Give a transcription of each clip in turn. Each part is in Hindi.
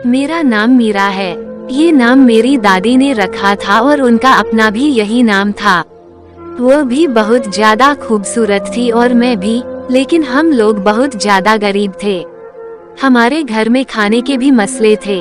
मेरा नाम मीरा है। ये नाम मेरी दादी ने रखा था और उनका अपना भी यही नाम था। वो भी बहुत ज्यादा खूबसूरत थी और मैं भी, लेकिन हम लोग बहुत ज्यादा गरीब थे। हमारे घर में खाने के भी मसले थे।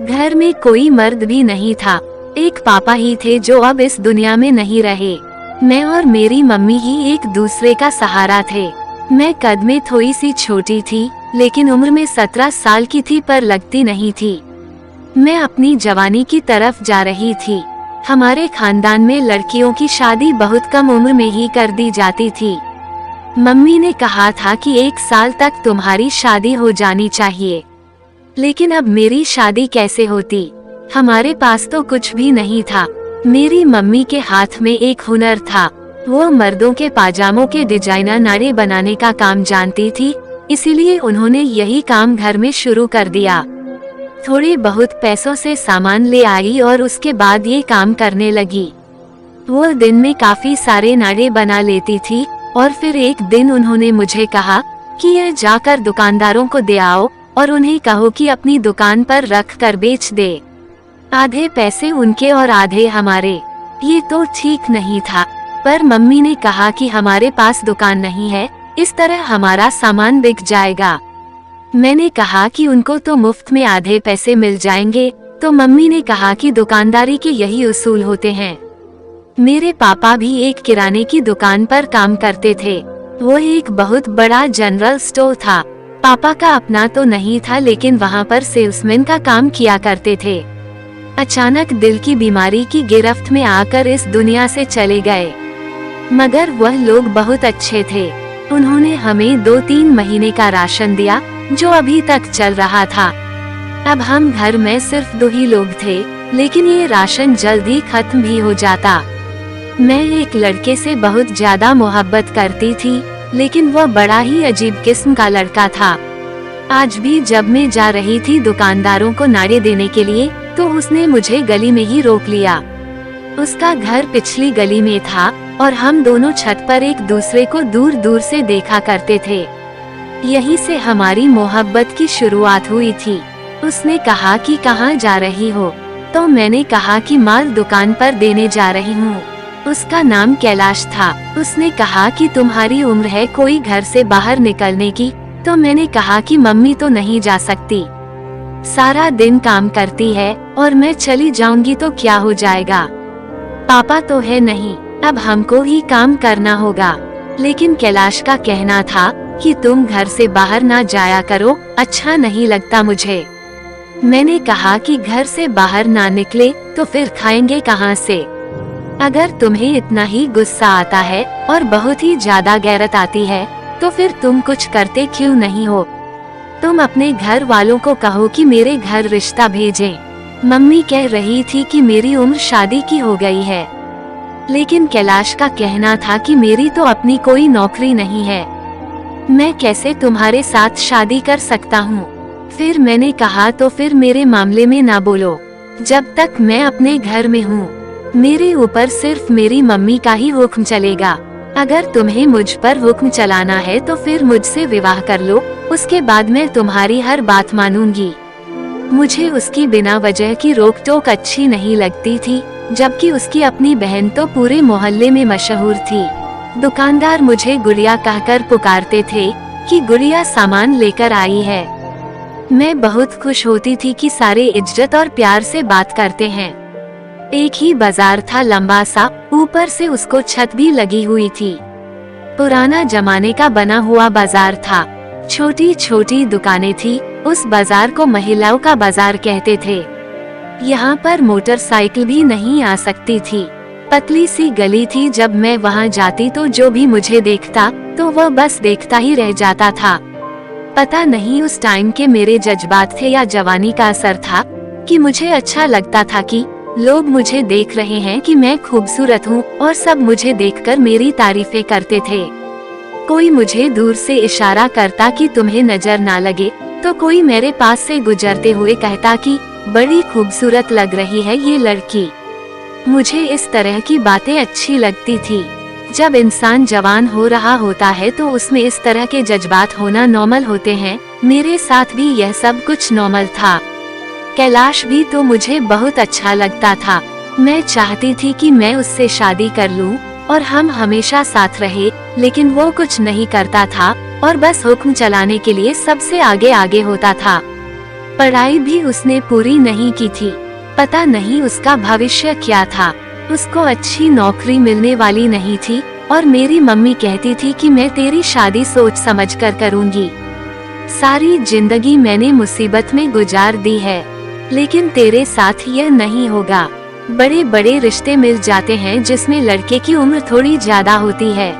घर में कोई मर्द भी नहीं था। एक पापा ही थे जो अब इस दुनिया में नहीं रहे। मैं और मेरी मम्मी ही एक दूसरे का सहारा थे। मैं कद में थोड़ी सी छोटी थी, लेकिन उम्र में 17 साल की थी, पर लगती नहीं थी। मैं अपनी जवानी की तरफ जा रही थी। हमारे खानदान में लड़कियों की शादी बहुत कम उम्र में ही कर दी जाती थी। मम्मी ने कहा था कि 1 साल तक तुम्हारी शादी हो जानी चाहिए, लेकिन अब मेरी शादी कैसे होती? हमारे पास तो कुछ भी नहीं था। मेरी मम्मी के हाथ में एक हुनर था। वो मर्दों के पाजामों के डिजाइनर नाड़े बनाने का काम जानती थी, इसीलिए उन्होंने यही काम घर में शुरू कर दिया। थोड़े बहुत पैसों से सामान ले आई और उसके बाद ये काम करने लगी। वो दिन में काफी सारे नाड़े बना लेती थी और फिर एक दिन उन्होंने मुझे कहा कि यह जाकर दुकानदारों को दे आओ और उन्हें कहो कि अपनी दुकान पर रख कर बेच दे। आधे पैसे उनके और आधे हमारे। ये तो ठीक नहीं था, पर मम्मी ने कहा कि हमारे पास दुकान नहीं है, इस तरह हमारा सामान बिक जाएगा। मैंने कहा कि उनको तो मुफ्त में आधे पैसे मिल जाएंगे, तो मम्मी ने कहा कि दुकानदारी के यही उसूल होते हैं। मेरे पापा भी एक किराने की दुकान पर काम करते थे। वो एक बहुत बड़ा जनरल स्टोर था। पापा का अपना तो नहीं था, लेकिन वहाँ पर सेल्समैन का काम किया करते थे। अचानक दिल की बीमारी की गिरफ्त में आकर इस दुनिया से चले गए, मगर वह लोग बहुत अच्छे थे। उन्होंने हमें 2-3 महीने का राशन दिया, जो अभी तक चल रहा था। अब हम घर में सिर्फ 2 ही लोग थे, लेकिन ये राशन जल्दी खत्म भी हो जाता। मैं एक लड़के से बहुत ज्यादा मोहब्बत करती थी, लेकिन वह बड़ा ही अजीब किस्म का लड़का था। आज भी जब मैं जा रही थी दुकानदारों को नाड़े देने के लिए, तो उसने मुझे गली में ही रोक लिया। उसका घर पिछली गली में था और हम दोनों छत पर एक दूसरे को दूर दूर से देखा करते थे। यहीं से हमारी मोहब्बत की शुरुआत हुई थी। उसने कहा कि कहाँ जा रही हो, तो मैंने कहा कि माल दुकान पर देने जा रही हूँ। उसका नाम कैलाश था। उसने कहा कि तुम्हारी उम्र है कोई घर से बाहर निकलने की, तो मैंने कहा कि मम्मी तो नहीं जा सकती, सारा दिन काम करती है और मैं चली जाऊंगी तो क्या हो जाएगा। पापा तो है नहीं, अब हमको ही काम करना होगा। लेकिन कैलाश का कहना था कि तुम घर से बाहर ना जाया करो, अच्छा नहीं लगता मुझे। मैंने कहा कि घर से बाहर ना निकले तो फिर खाएंगे कहाँ से? अगर तुम्हें इतना ही गुस्सा आता है और बहुत ही ज्यादा गैरत आती है, तो फिर तुम कुछ करते क्यों नहीं हो? तुम अपने घर वालों को कहो कि मेरे घर रिश्ता भेजें। मम्मी कह रही थी कि मेरी उम्र शादी की हो गई है, लेकिन कैलाश का कहना था कि मेरी तो अपनी कोई नौकरी नहीं है, मैं कैसे तुम्हारे साथ शादी कर सकता हूँ? फिर मैंने कहा तो फिर मेरे मामले में ना बोलो, जब तक मैं अपने घर में हूँ मेरे ऊपर सिर्फ मेरी मम्मी का ही हुक्म चलेगा। अगर तुम्हें मुझ पर हुक्म चलाना है तो फिर मुझसे विवाह कर लो, उसके बाद मैं तुम्हारी हर बात मानूंगी। मुझे उसकी बिना वजह की रोक टोक अच्छी नहीं लगती थी, जबकि उसकी अपनी बहन तो पूरे मोहल्ले में मशहूर थी। दुकानदार मुझे गुड़िया कहकर पुकारते थे कि गुड़िया सामान लेकर आई है। मैं बहुत खुश होती थी कि सारे इज्जत और प्यार से बात करते हैं। एक ही बाजार था लंबा सा, ऊपर से उसको छत भी लगी हुई थी। पुराना जमाने का बना हुआ बाजार था, छोटी छोटी दुकानें थी। उस बाजार को महिलाओं का बाजार कहते थे। यहाँ पर मोटरसाइकिल भी नहीं आ सकती थी। पतली सी गली थी। जब मैं वहाँ जाती तो जो भी मुझे देखता तो वह बस देखता ही रह जाता था। पता नहीं उस टाइम के मेरे जज्बात थे या जवानी का असर था कि मुझे अच्छा लगता था कि लोग मुझे देख रहे हैं कि मैं खूबसूरत हूँ और सब मुझे देखकर मेरी तारीफें करते थे। कोई मुझे दूर से इशारा करता कि तुम्हें नजर ना लगे, तो कोई मेरे पास से गुजरते हुए कहता कि बड़ी खूबसूरत लग रही है ये लड़की। मुझे इस तरह की बातें अच्छी लगती थी। जब इंसान जवान हो रहा होता है तो उसमें इस तरह के जज्बात होना नॉर्मल होते हैं। मेरे साथ भी यह सब कुछ नॉर्मल था। कैलाश भी तो मुझे बहुत अच्छा लगता था। मैं चाहती थी कि मैं उससे शादी कर लूं और हम हमेशा साथ रहे, लेकिन वो कुछ नहीं करता था और बस हुक्म चलाने के लिए सबसे आगे आगे होता था। पढ़ाई भी उसने पूरी नहीं की थी। पता नहीं उसका भविष्य क्या था। उसको अच्छी नौकरी मिलने वाली नहीं थी और मेरी मम्मी कहती थी कि मैं तेरी शादी सोच समझकर करूंगी। सारी जिंदगी मैंने मुसीबत में गुजार दी है, लेकिन तेरे साथ यह नहीं होगा। बड़े बड़े रिश्ते मिल जाते हैं जिसमें लड़के की उम्र थोड़ी ज्यादा होती है,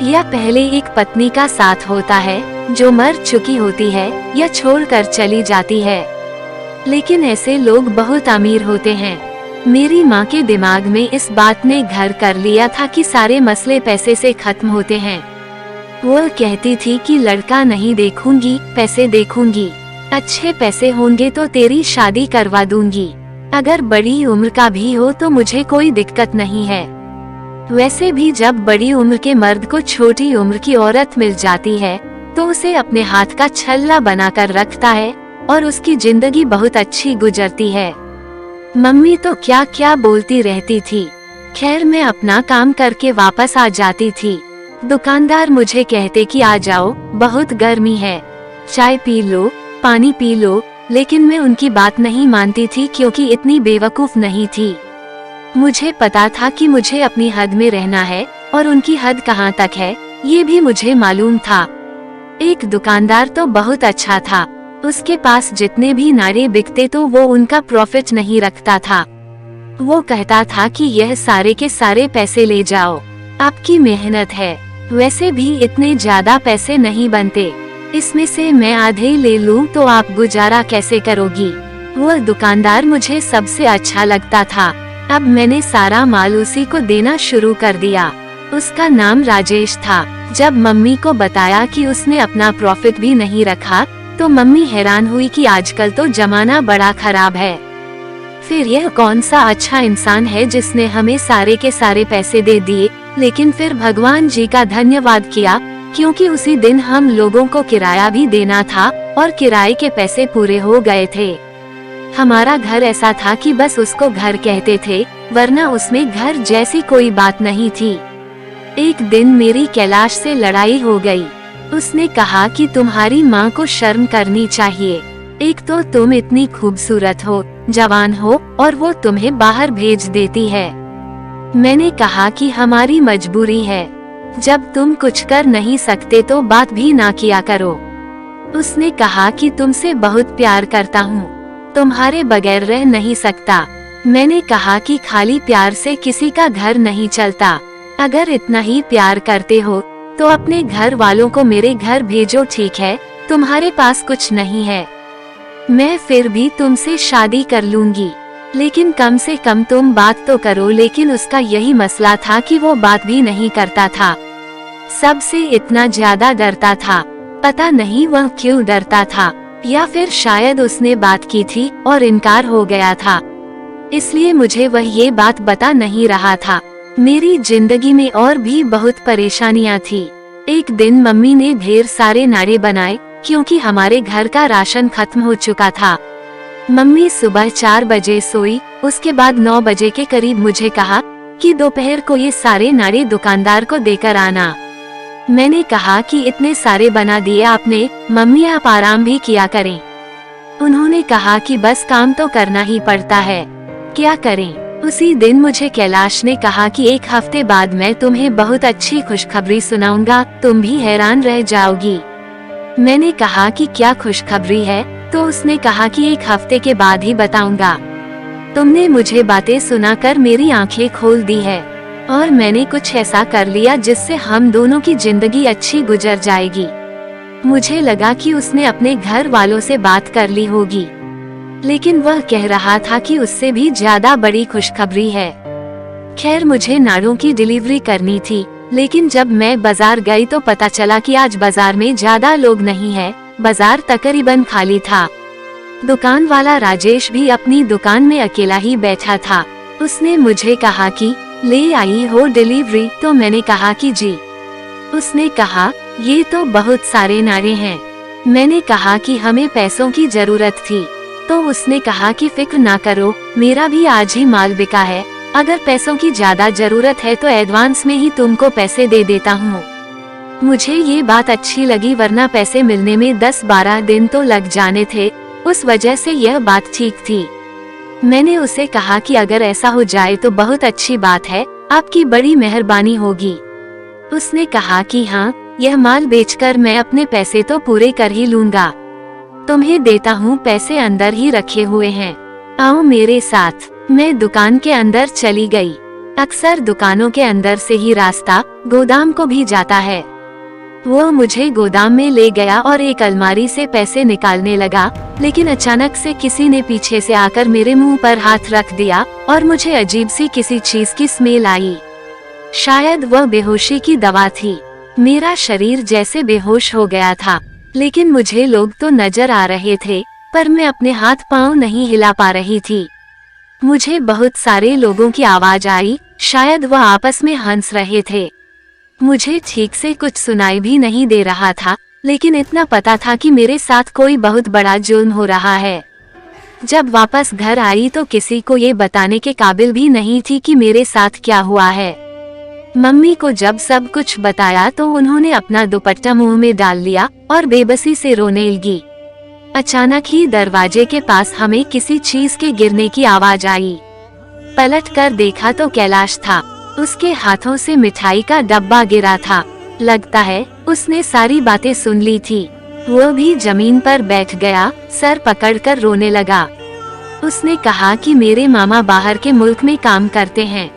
या पहले एक पत्नी का साथ होता है जो मर चुकी होती है या छोड़कर चली जाती है। लेकिन ऐसे लोग बहुत अमीर होते हैं। मेरी माँ के दिमाग में इस बात ने घर कर लिया था कि सारे मसले पैसे से खत्म होते हैं। वो कहती थी कि लड़का नहीं देखूंगी, पैसे देखूंगी। अच्छे पैसे होंगे तो तेरी शादी करवा दूंगी। अगर बड़ी उम्र का भी हो तो मुझे कोई दिक्कत नहीं है। वैसे भी जब बड़ी उम्र के मर्द को छोटी उम्र की औरत मिल जाती है तो उसे अपने हाथ का छल्ला बनाकर रखता है और उसकी जिंदगी बहुत अच्छी गुजरती है। मम्मी तो क्या क्या बोलती रहती थी। खैर मैं अपना काम करके वापस आ जाती थी। दुकानदार मुझे कहते कि आ जाओ, बहुत गर्मी है, चाय पी लो, पानी पी लो, लेकिन मैं उनकी बात नहीं मानती थी क्योंकि इतनी बेवकूफ नहीं थी। मुझे पता था कि मुझे अपनी हद में रहना है और उनकी हद कहाँ तक है ये भी मुझे मालूम था। एक दुकानदार तो बहुत अच्छा था। उसके पास जितने भी नारे बिकते तो वो उनका प्रॉफिट नहीं रखता था। वो कहता था कि यह सारे के सारे पैसे ले जाओ, आपकी मेहनत है। वैसे भी इतने ज्यादा पैसे नहीं बनते, इसमें से मैं आधे ले लूं तो आप गुजारा कैसे करोगी। वो दुकानदार मुझे सबसे अच्छा लगता था। अब मैंने सारा माल उसी को देना शुरू कर दिया। उसका नाम राजेश था। जब मम्मी को बताया कि उसने अपना प्रॉफिट भी नहीं रखा तो मम्मी हैरान हुई कि आजकल तो जमाना बड़ा खराब है। फिर यह कौन सा अच्छा इंसान है जिसने हमें सारे के सारे पैसे दे दिए। लेकिन फिर भगवान जी का धन्यवाद किया क्योंकि उसी दिन हम लोगों को किराया भी देना था और किराए के पैसे पूरे हो गए थे। हमारा घर ऐसा था कि बस उसको घर कहते थे, वरना उसमें घर जैसी कोई बात नहीं थी। एक दिन मेरी कैलाश से लड़ाई हो गई। उसने कहा कि तुम्हारी माँ को शर्म करनी चाहिए। एक तो तुम इतनी खूबसूरत हो, जवान हो और वो तुम्हें बाहर भेज देती है। मैंने कहा कि हमारी मजबूरी है, जब तुम कुछ कर नहीं सकते तो बात भी ना किया करो। उसने कहा कि तुमसे बहुत प्यार करता हूँ, तुम्हारे बगैर रह नहीं सकता। मैंने कहा कि खाली प्यार से किसी का घर नहीं चलता। अगर इतना ही प्यार करते हो तो अपने घर वालों को मेरे घर भेजो, ठीक है? तुम्हारे पास कुछ नहीं है, मैं फिर भी तुमसे शादी कर लूंगी, लेकिन कम से कम तुम बात तो करो। लेकिन उसका यही मसला था कि वो बात भी नहीं करता था। सबसे इतना ज्यादा डरता था। पता नहीं वह क्यों डरता था, या फिर शायद उसने बात की थी और इनकार हो गया था, इसलिए मुझे वह ये बात बता नहीं रहा था। मेरी जिंदगी में और भी बहुत परेशानियां थी। एक दिन मम्मी ने ढेर सारे नारे बनाए क्योंकि हमारे घर का राशन खत्म हो चुका था। मम्मी सुबह 4 बजे सोई, उसके बाद 9 बजे के करीब मुझे कहा कि दोपहर को ये सारे नारे दुकानदार को देकर आना। मैंने कहा कि इतने सारे बना दिए आपने मम्मी, आप आराम भी किया करें। उन्होंने कहा कि बस काम तो करना ही पड़ता है, क्या करें। उसी दिन मुझे कैलाश ने कहा कि 1 हफ्ते बाद मैं तुम्हें बहुत अच्छी खुशखबरी सुनाऊंगा, तुम भी हैरान रह जाओगी। मैंने कहा कि क्या खुशखबरी है, तो उसने कहा कि 1 हफ्ते के बाद ही बताऊंगा। तुमने मुझे बातें सुनाकर मेरी आंखें खोल दी है और मैंने कुछ ऐसा कर लिया जिससे हम दोनों की जिंदगी अच्छी गुजर जाएगी। मुझे लगा कि उसने अपने घर वालों से बात कर ली होगी, लेकिन वह कह रहा था कि उससे भी ज्यादा बड़ी खुशखबरी है। खैर मुझे नाड़ों की डिलीवरी करनी थी, लेकिन जब मैं बाजार गई तो पता चला कि आज बाजार में ज्यादा लोग नहीं है, बाजार तकरीबन खाली था। दुकान वाला राजेश भी अपनी दुकान में अकेला ही बैठा था। उसने मुझे कहा कि ले आई हो डिलीवरी, तो मैंने कहा कि जी। उसने कहा ये तो बहुत सारे नारे हैं। मैंने कहा कि हमें पैसों की जरूरत थी, तो उसने कहा कि फिक्र ना करो, मेरा भी आज ही माल बिका है, अगर पैसों की ज्यादा जरूरत है तो एडवांस में ही तुमको पैसे दे देता हूँ। मुझे ये बात अच्छी लगी, वरना पैसे मिलने में 10-12 दिन तो लग जाने थे, उस वजह से यह बात ठीक थी। मैंने उसे कहा कि अगर ऐसा हो जाए तो बहुत अच्छी बात है, आपकी बड़ी मेहरबानी होगी। उसने कहा कि हाँ, यह माल बेचकर मैं अपने पैसे तो पूरे कर ही लूंगा। तुम्हें देता हूँ, पैसे अंदर ही रखे हुए हैं, आओ मेरे साथ। मैं दुकान के अंदर चली गई। अक्सर दुकानों के अंदर से ही रास्ता गोदाम को भी जाता है। वो मुझे गोदाम में ले गया और एक अलमारी से पैसे निकालने लगा, लेकिन अचानक से किसी ने पीछे से आकर मेरे मुंह पर हाथ रख दिया और मुझे अजीब सी किसी चीज की स्मेल आई। शायद वह बेहोशी की दवा थी। मेरा शरीर जैसे बेहोश हो गया था, लेकिन मुझे लोग तो नजर आ रहे थे, पर मैं अपने हाथ पांव नहीं हिला पा रही थी। मुझे बहुत सारे लोगों की आवाज आई, शायद वह आपस में हंस रहे थे। मुझे ठीक से कुछ सुनाई भी नहीं दे रहा था, लेकिन इतना पता था कि मेरे साथ कोई बहुत बड़ा जुल्म हो रहा है। जब वापस घर आई तो किसी को ये बताने के काबिल भी नहीं थी कि मेरे साथ क्या हुआ है। मम्मी को जब सब कुछ बताया तो उन्होंने अपना दुपट्टा मुंह में डाल लिया और बेबसी से रोने लगी। अचानक ही दरवाजे के पास हमें किसी चीज के गिरने की आवाज आई। पलट कर देखा तो कैलाश था, उसके हाथों से मिठाई का डब्बा गिरा था। लगता है उसने सारी बातें सुन ली थी। वो भी जमीन पर बैठ गया, सर पकड़कर रोने लगा। उसने कहा कि मेरे मामा बाहर के मुल्क में काम करते हैं,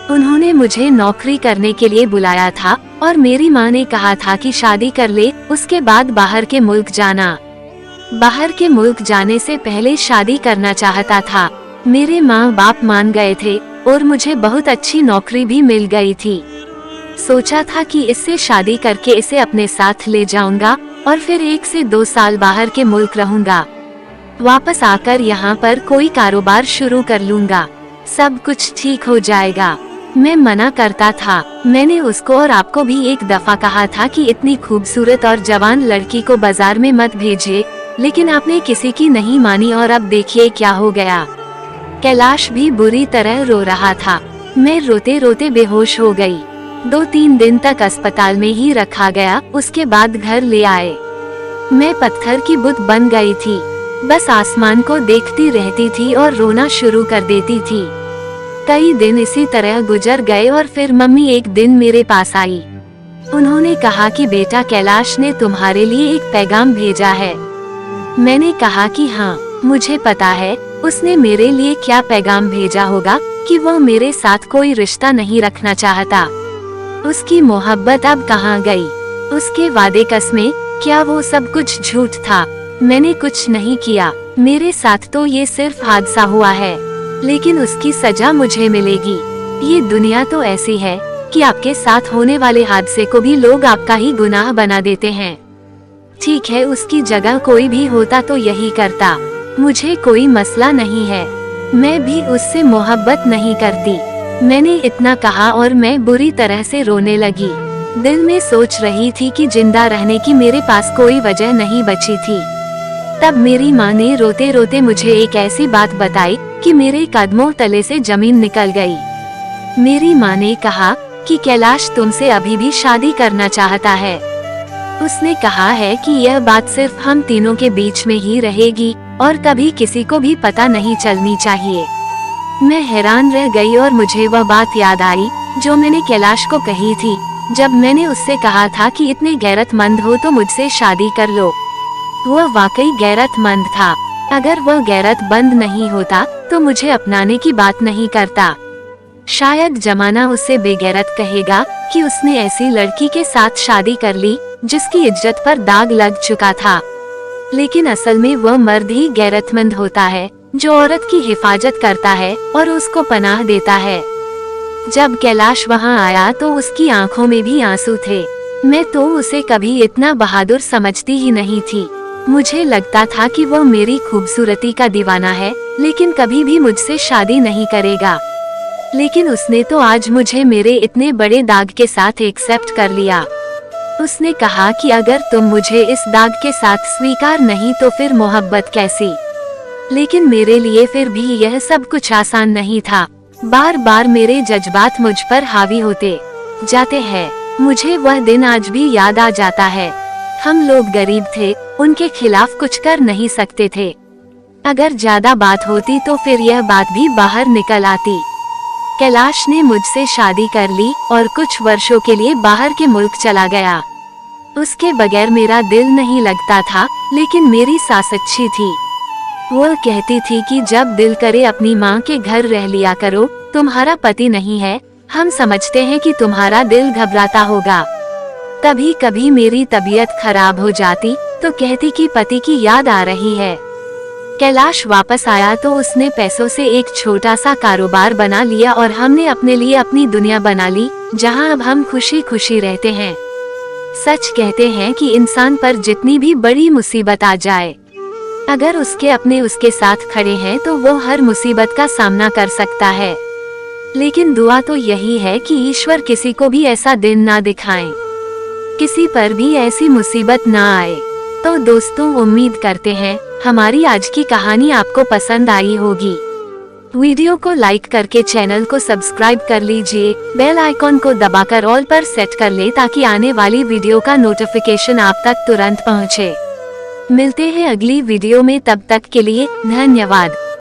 उन्होंने मुझे नौकरी करने के लिए बुलाया था और मेरी माँ ने कहा था कि शादी कर ले, उसके बाद बाहर के मुल्क जाना। बाहर के मुल्क जाने से पहले शादी करना चाहता था। मेरे माँ बाप मान गए थे और मुझे बहुत अच्छी नौकरी भी मिल गई थी। सोचा था कि इससे शादी करके इसे अपने साथ ले जाऊंगा और फिर 1 से 2 साल बाहर के मुल्क रहूंगा। वापस आकर यहाँ पर कोई कारोबार शुरू कर लूंगा, सब कुछ ठीक हो जाएगा। मैं मना करता था। मैंने उसको और आपको भी एक दफा कहा था कि इतनी खूबसूरत और जवान लड़की को बाजार में मत भेजिए, लेकिन आपने किसी की नहीं मानी और अब देखिए क्या हो गया। कैलाश भी बुरी तरह रो रहा था। मैं रोते रोते बेहोश हो गई। 2-3 दिन तक अस्पताल में ही रखा गया, उसके बाद घर ले आए। मैं पत्थर की बुत बन गई थी, बस आसमान को देखती रहती थी और रोना शुरू कर देती थी। कई दिन इसी तरह गुजर गए और फिर मम्मी एक दिन मेरे पास आई। उन्होंने कहा कि बेटा, कैलाश ने तुम्हारे लिए एक पैगाम भेजा है। मैंने कहा कि हाँ, मुझे पता है उसने मेरे लिए क्या पैगाम भेजा होगा, कि वो मेरे साथ कोई रिश्ता नहीं रखना चाहता। उसकी मोहब्बत अब कहाँ गई, उसके वादे कसमें, क्या वो सब कुछ झूठ था? मैंने कुछ नहीं किया, मेरे साथ तो ये सिर्फ हादसा हुआ है, लेकिन उसकी सजा मुझे मिलेगी। ये दुनिया तो ऐसी है कि आपके साथ होने वाले हादसे को भी लोग आपका ही गुनाह बना देते हैं। ठीक है, उसकी जगह कोई भी होता तो यही करता, मुझे कोई मसला नहीं है, मैं भी उससे मोहब्बत नहीं करती। मैंने इतना कहा और मैं बुरी तरह से रोने लगी। दिल में सोच रही थी कि जिंदा रहने की मेरे पास कोई वजह नहीं बची थी। तब मेरी माँ ने रोते रोते मुझे एक ऐसी बात बताई कि मेरे कदमों तले से जमीन निकल गई। मेरी माँ ने कहा कि कैलाश तुमसे अभी भी शादी करना चाहता है। उसने कहा है कि यह बात सिर्फ हम तीनों के बीच में ही रहेगी और कभी किसी को भी पता नहीं चलनी चाहिए। मैं हैरान रह गई और मुझे वह बात याद आई जो मैंने कैलाश को कही थी, जब मैंने उससे कहा था कि इतने गैरतमंद हो तो मुझसे शादी कर लो। वह वाकई गैरतमंद था। अगर वह गैरतमंद नहीं होता तो मुझे अपनाने की बात नहीं करता। शायद जमाना उसे बेगैरत कहेगा कि उसने ऐसी लड़की के साथ शादी कर ली जिसकी इज्जत पर दाग लग चुका था, लेकिन असल में वह मर्द ही गैरतमंद होता है जो औरत की हिफाजत करता है और उसको पनाह देता है। जब कैलाश वहां आया तो उसकी आंखों में भी आंसू थे। मैं तो उसे कभी इतना बहादुर समझती ही नहीं थी। मुझे लगता था कि वह मेरी खूबसूरती का दीवाना है, लेकिन कभी भी मुझसे शादी नहीं करेगा। लेकिन उसने तो आज मुझे मेरे इतने बड़े दाग के साथ एक्सेप्ट कर लिया। उसने कहा कि अगर तुम मुझे इस दाग के साथ स्वीकार नहीं तो फिर मोहब्बत कैसी। लेकिन मेरे लिए फिर भी यह सब कुछ आसान नहीं था। बार बार मेरे जज्बात मुझ पर हावी होते जाते हैं। मुझे वह दिन आज भी याद आ जाता है। हम लोग गरीब थे, उनके खिलाफ कुछ कर नहीं सकते थे। अगर ज्यादा बात होती तो फिर यह बात भी बाहर निकल आती। कैलाश ने मुझसे शादी कर ली और कुछ वर्षों के लिए बाहर के मुल्क चला गया। उसके बगैर मेरा दिल नहीं लगता था, लेकिन मेरी सास अच्छी थी। वह कहती थी कि जब दिल करे अपनी माँ के घर रह लिया करो, तुम्हारा पति नहीं है, हम समझते हैं कि तुम्हारा दिल घबराता होगा। कभी कभी मेरी तबीयत खराब हो जाती तो कहती कि पति की याद आ रही है। कैलाश वापस आया तो उसने पैसों से एक छोटा सा कारोबार बना लिया और हमने अपने लिए अपनी दुनिया बना ली, जहां अब हम खुशी खुशी रहते हैं। सच कहते हैं कि इंसान पर जितनी भी बड़ी मुसीबत आ जाए, अगर उसके अपने उसके साथ खड़े हैं तो वो हर मुसीबत का सामना कर सकता है। लेकिन दुआ तो यही है कि ईश्वर किसी को भी ऐसा दिन ना दिखाएं, किसी पर भी ऐसी मुसीबत ना आए। तो दोस्तों, उम्मीद करते हैं हमारी आज की कहानी आपको पसंद आई होगी। वीडियो को लाइक करके चैनल को सब्सक्राइब कर लीजिए, बेल आइकॉन को दबाकर ऑल पर सेट कर ले ताकि आने वाली वीडियो का नोटिफिकेशन आप तक तुरंत पहुंचे। मिलते हैं अगली वीडियो में, तब तक के लिए धन्यवाद।